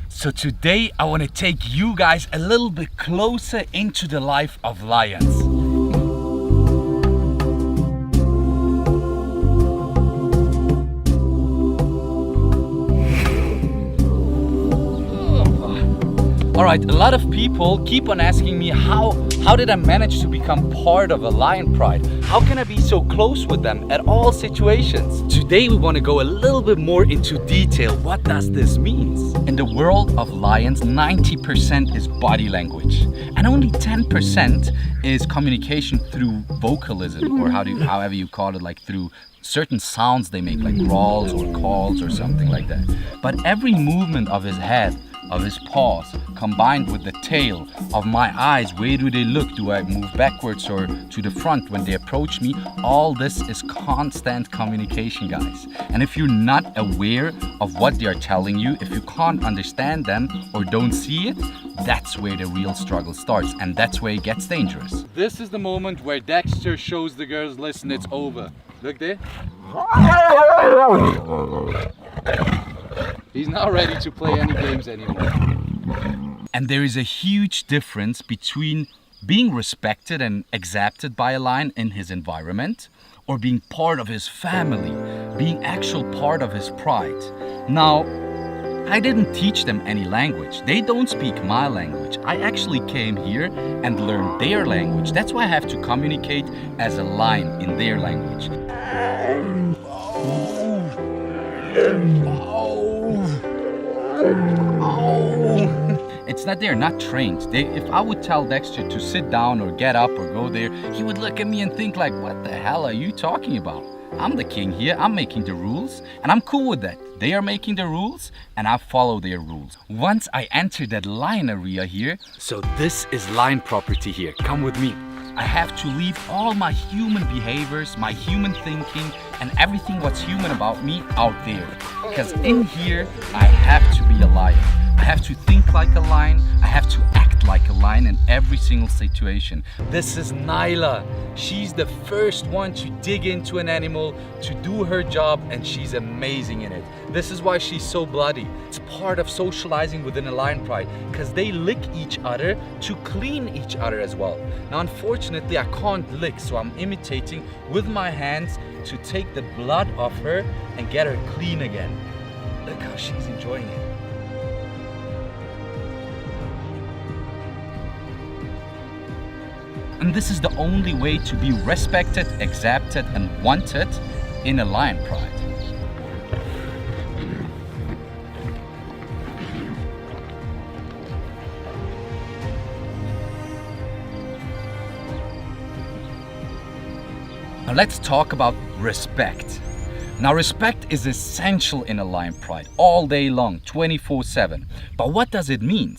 So today I want to take you guys a little bit closer into the life of lions. Alright, a lot of people keep on asking me how did I manage to become part of a lion pride? How can I be so close with them at all situations? Today we want to go a little bit more into detail. What does this mean? In the world of lions, 90% is body language and only 10% is communication through vocalism, or however you call it, like through certain sounds they make, like growls or calls or something like that. But every movement of his head, of his paws, combined with the tail, of my eyes, where do they look? Do I move backwards or to the front when they approach me? All this is constant communication, guys. And if you're not aware of what they are telling you, if you can't understand them or don't see it, that's where the real struggle starts, and that's where it gets dangerous. This is the moment where Dexter shows the girls, listen, it's over. Look there. He's not ready to play any games anymore. And there is a huge difference between being respected and accepted by a lion in his environment, or being part of his family, being actual part of his pride. Now, I didn't teach them any language. They don't speak my language. I actually came here and learned their language. That's why I have to communicate as a lion in their language. It's not they're not trained. If I would tell Dexter to sit down or get up or go there, he would look at me and think like, what the hell are you talking about? I'm the king here, I'm making the rules, and I'm cool with that. They are making the rules, and I follow their rules. Once I enter that lion area here, so this is lion property here, come with me. I have to leave all my human behaviors, my human thinking, and everything what's human about me out there. Because in here, I have to be a lion. I have to think like a lion. I have to act like a lion in every single situation. This is Nyla. She's the first one to dig into an animal, to do her job, and she's amazing in it. This is why she's so bloody. It's part of socializing within a lion pride, because they lick each other to clean each other as well. Now, unfortunately, I can't lick, so I'm imitating with my hands to take the blood off her and get her clean again. Look how she's enjoying it. And this is the only way to be respected, accepted, and wanted in a lion pride. Now let's talk about respect. Now respect is essential in a lion pride all day long, 24/7. But what does it mean?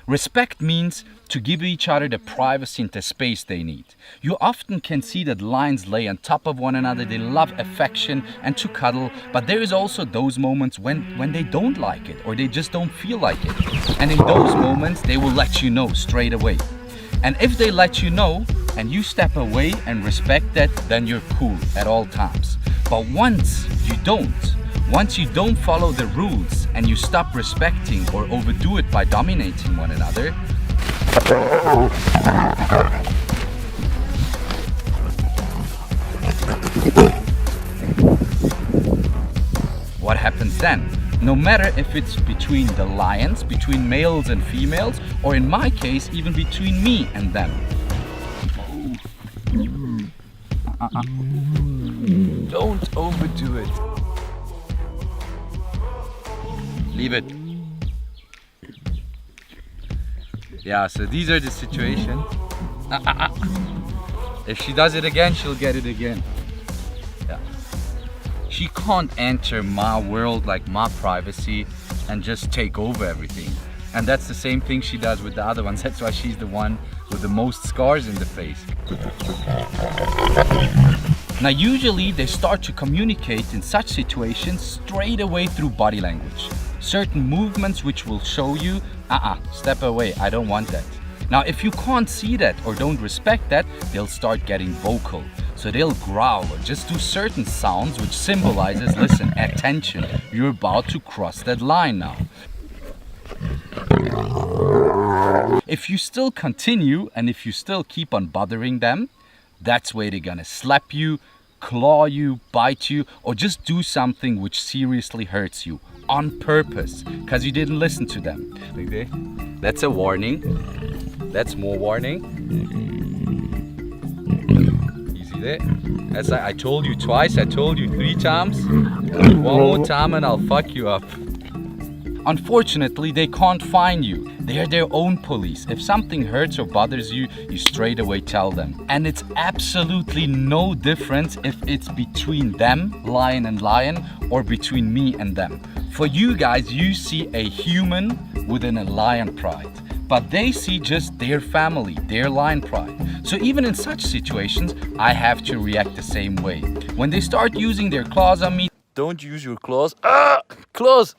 Respect means to give each other the privacy and the space they need. You often can see that lions lay on top of one another, they love affection and to cuddle, but there is also those moments when they don't like it or they just don't feel like it. And in those moments, they will let you know straight away. And if they let you know and you step away and respect that, then you're cool at all times. But once you don't follow the rules and you stop respecting or overdo it by dominating one another, what happens then? No matter if it's between the lions, between males and females, or in my case, even between me and them. Don't overdo it. Leave it. Yeah, so these are the situations. If she does it again, she'll get it again. Yeah. She can't enter my world, like my privacy, and just take over everything. And that's the same thing she does with the other ones. That's why she's the one with the most scars in the face. Now usually they start to communicate in such situations straight away through body language. Certain movements which will show you, step away, I don't want that. Now if you can't see that or don't respect that, they'll start getting vocal. So they'll growl or just do certain sounds which symbolizes, listen, attention, you're about to cross that line now. If you still continue and if you still keep on bothering them, that's where they're gonna slap you, claw you, bite you, or just do something which seriously hurts you on purpose because you didn't listen to them. Like there. That's a warning. That's more warning. Easy there. As I told you twice, I told you 3 times. One more time and I'll fuck you up. Unfortunately, they can't find you. They are their own police. If something hurts or bothers you, you straight away tell them. And it's absolutely no difference if it's between them, lion and lion, or between me and them. For you guys, you see a human within a lion pride. But they see just their family, their lion pride. So even in such situations, I have to react the same way. When they start using their claws on me, don't use your claws. Claws.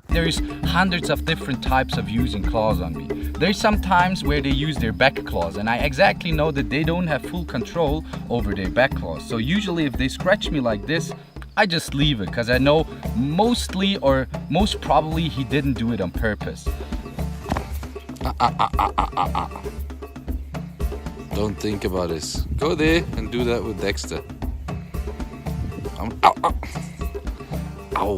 There's hundreds of different types of using claws on me. There's some times where they use their back claws, and I exactly know that they don't have full control over their back claws. So usually if they scratch me like this, I just leave it because I know mostly or most probably he didn't do it on purpose. Don't think about this. Go there and do that with Dexter. Ow.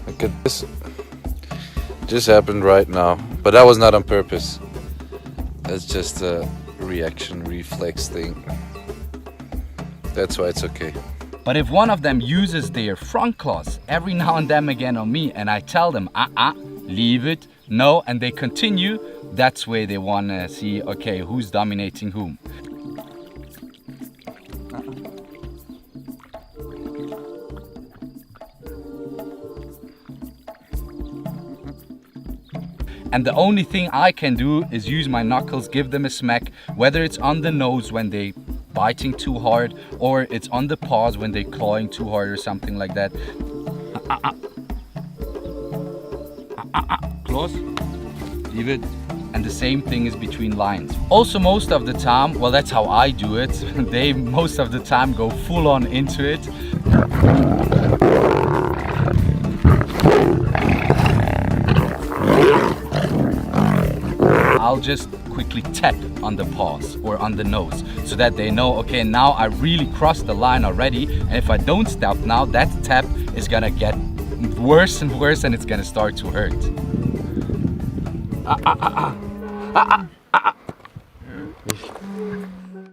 Look at this. Just happened right now. But that was not on purpose. That's just a reaction, reflex thing. That's why it's okay. But if one of them uses their front claws every now and then again on me and I tell them, leave it, no, and they continue, that's where they want to see, okay, who's dominating whom. And the only thing I can do is use my knuckles, give them a smack, whether it's on the nose when they biting too hard, or it's on the paws when they're clawing too hard or something like that. Claws, leave it. And the same thing is between lions. Also most of the time, well that's how I do it, they most of the time go full on into it. I'll just quickly tap on the paws or on the nose so that they know, okay, now I really crossed the line already, and if I don't stop now, that tap is gonna get worse and worse and it's gonna start to hurt.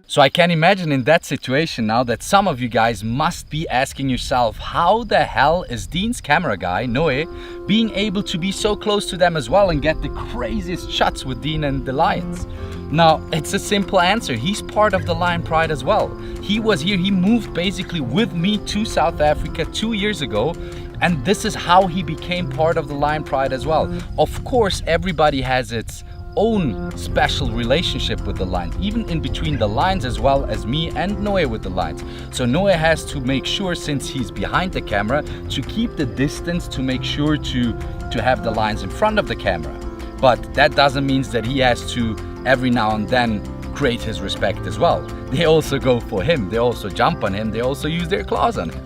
So I can imagine in that situation now that some of you guys must be asking yourself, how the hell is Dean's camera guy, Noe, being able to be so close to them as well and get the craziest shots with Dean and the lions? Now, it's a simple answer. He's part of the lion pride as well. He was here, he moved basically with me to South Africa 2 years ago, and this is how he became part of the lion pride as well. Of course, everybody has its own special relationship with the lions, even in between the lions as well as me and Noe with the lions. So Noe has to make sure, since he's behind the camera, to keep the distance to make sure to have the lions in front of the camera. But that doesn't mean that he has to every now and then create his respect as well. They also go for him, they also jump on him, they also use their claws on him.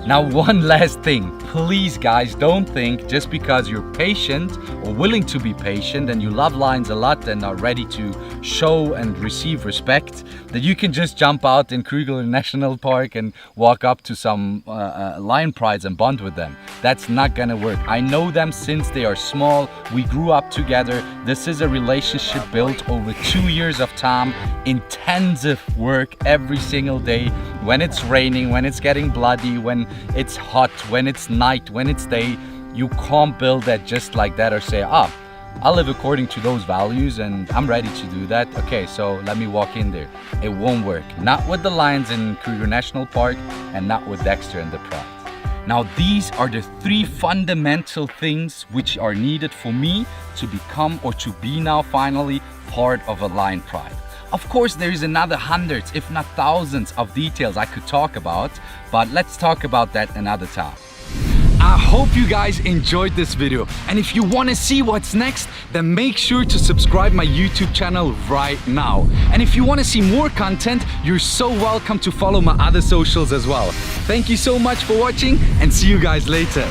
Now one last thing, please guys, don't think just because you're patient or willing to be patient and you love lions a lot and are ready to show and receive respect that you can just jump out in Kruger National Park and walk up to some lion prides and bond with them. That's not gonna work. I know them since they are small, we grew up together. This is a relationship built over 2 years of time, intensive work every single day, when it's raining, when it's getting bloody, when it's hot, when it's night, when it's day. You can't build that just like that or say, I live according to those values and I'm ready to do that. Okay, so let me walk in there. It won't work. Not with the lions in Kruger National Park and not with Dexter and the Pride. Now these are the 3 fundamental things which are needed for me to become or to be now finally part of a lion pride. Of course, there is another hundreds, if not thousands of details I could talk about, but let's talk about that another time. I hope you guys enjoyed this video, and if you want to see what's next, then make sure to subscribe my YouTube channel right now. And if you want to see more content, you're so welcome to follow my other socials as well. Thank you so much for watching, and see you guys later.